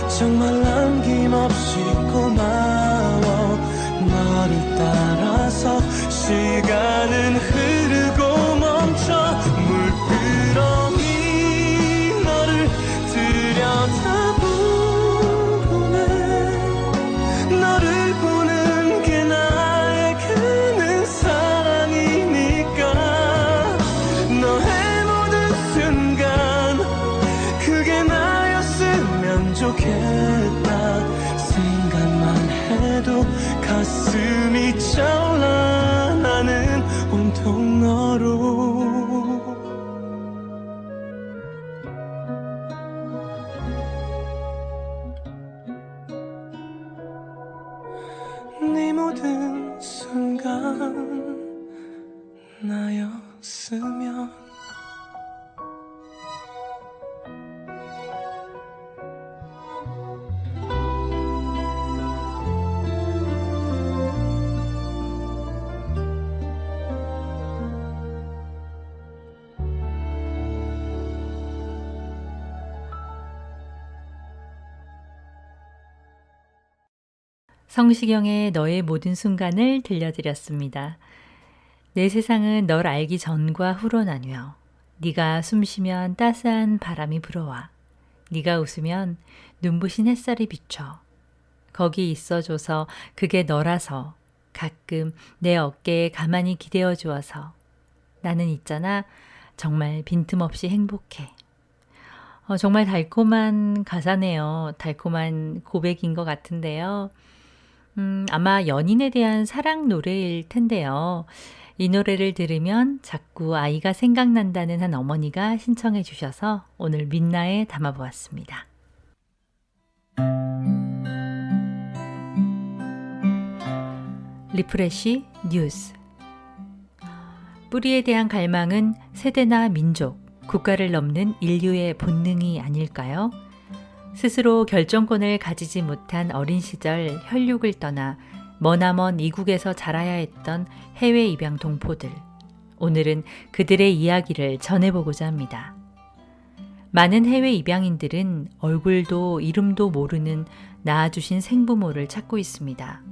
Speaker 6: 정말 남김없이 고마워 너를 따라서 시간은 흐르고 멈춰 물끄러미 너를 들여다보고는 너를 보는 게 나에게는 사랑이니까 너의 모든 순간 그게 나 가슴이 차올라 나는 온통 너로 네 모든 순간 나였으면
Speaker 1: 성시경의 너의 모든 순간을 들려드렸습니다. 내 세상은 널 알기 전과 후로 나뉘어 네가 숨쉬면 따스한 바람이 불어와 네가 웃으면 눈부신 햇살이 비춰 거기 있어줘서 그게 너라서 가끔 내 어깨에 가만히 기대어 주어서 나는 있잖아 정말 빈틈없이 행복해. 정말 달콤한 가사네요. 달콤한 고백인 것 같은데요. 아마 연인에 대한 사랑 노래일 텐데요. 이 노래를 들으면 자꾸 아이가 생각난다는 한 어머니가 신청해 주셔서 오늘 민나에 담아보았습니다. 리프레쉬 뉴스. 뿌리에 대한 갈망은 세대나 민족, 국가를 넘는 인류의 본능이 아닐까요? 스스로 결정권을 가지지 못한 어린 시절 혈육을 떠나 머나먼 이국에서 자라야 했던 해외 입양 동포들. 오늘은 그들의 이야기를 전해보고자 합니다. 많은 해외 입양인들은 얼굴도 이름도 모르는 낳아주신 생부모를 찾고 있습니다.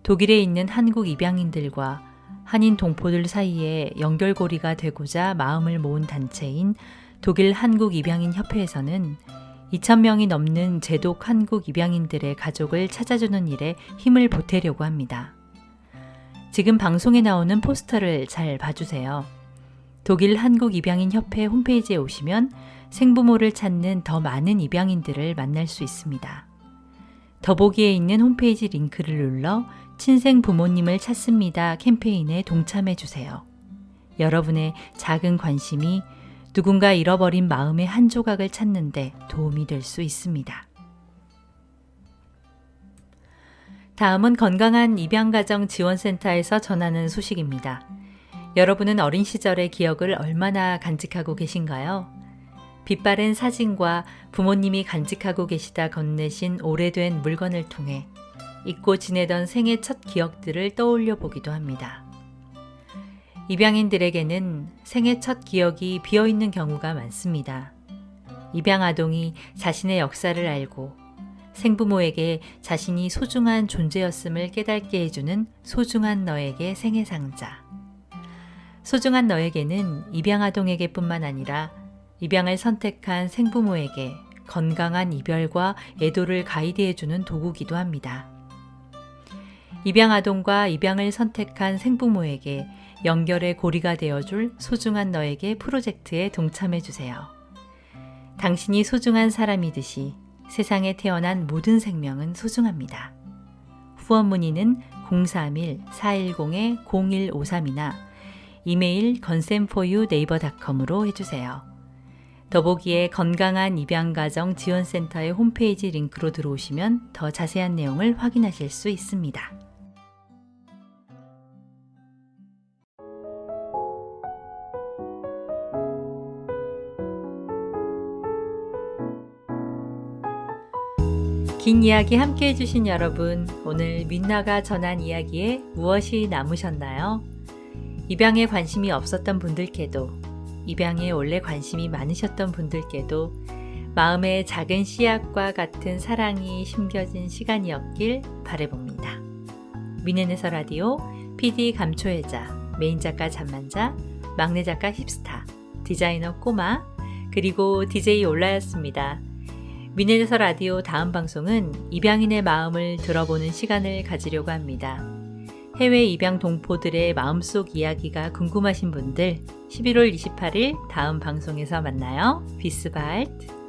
Speaker 1: 독일에 있는 한국 입양인들과 한인 동포들 사이에 연결고리가 되고자 마음을 모은 단체인 독일 한국 입양인 협회에서는 2,000명이 넘는 제독 한국 입양인들의 가족을 찾아주는 일에 힘을 보태려고 합니다. 지금 방송에 나오는 포스터를 잘 봐주세요. 독일 한국 입양인 협회 홈페이지에 오시면 생부모를 찾는 더 많은 입양인들을 만날 수 있습니다. 더보기에 있는 홈페이지 링크를 눌러 친생 부모님을 찾습니다 캠페인에 동참해 주세요. 여러분의 작은 관심이 누군가 잃어버린 마음의 한 조각을 찾는 데 도움이 될 수 있습니다. 다음은 건강한 입양가정 지원센터에서 전하는 소식입니다. 여러분은 어린 시절의 기억을 얼마나 간직하고 계신가요? 빛바랜 사진과 부모님이 간직하고 계시다 건네신 오래된 물건을 통해 잊고 지내던 생애 첫 기억들을 떠올려 보기도 합니다. 입양인들에게는 생애 첫 기억이 비어있는 경우가 많습니다. 입양아동이 자신의 역사를 알고 생부모에게 자신이 소중한 존재였음을 깨닫게 해주는 소중한 너에게 생애상자. 소중한 너에게는 입양아동에게 뿐만 아니라 입양을 선택한 생부모에게 건강한 이별과 애도를 가이드해주는 도구기도 합니다. 입양아동과 입양을 선택한 생부모에게 연결의 고리가 되어줄 소중한 너에게 프로젝트에 동참해주세요. 당신이 소중한 사람이듯이 세상에 태어난 모든 생명은 소중합니다. 후원 문의는 031-410-0153이나 이메일 consent4unaver.com으로 해주세요. 더보기에 건강한 입양가정 지원센터의 홈페이지 링크로 들어오시면 더 자세한 내용을 확인하실 수 있습니다. 긴 이야기 함께 해주신 여러분, 오늘 민나가 전한 이야기에 무엇이 남으셨나요? 입양에 관심이 없었던 분들께도, 입양에 원래 관심이 많으셨던 분들께도 마음의 작은 씨앗과 같은 사랑이 심겨진 시간이었길 바라봅니다. 미네네서 라디오, PD 감초혜자, 메인 작가 잠만자, 막내 작가 힙스타, 디자이너 꼬마, 그리고 DJ 올라였습니다. 미네네서 라디오 다음 방송은 입양인의 마음을 들어보는 시간을 가지려고 합니다. 해외 입양 동포들의 마음속 이야기가 궁금하신 분들 11월 28일 다음 방송에서 만나요. 비스발트.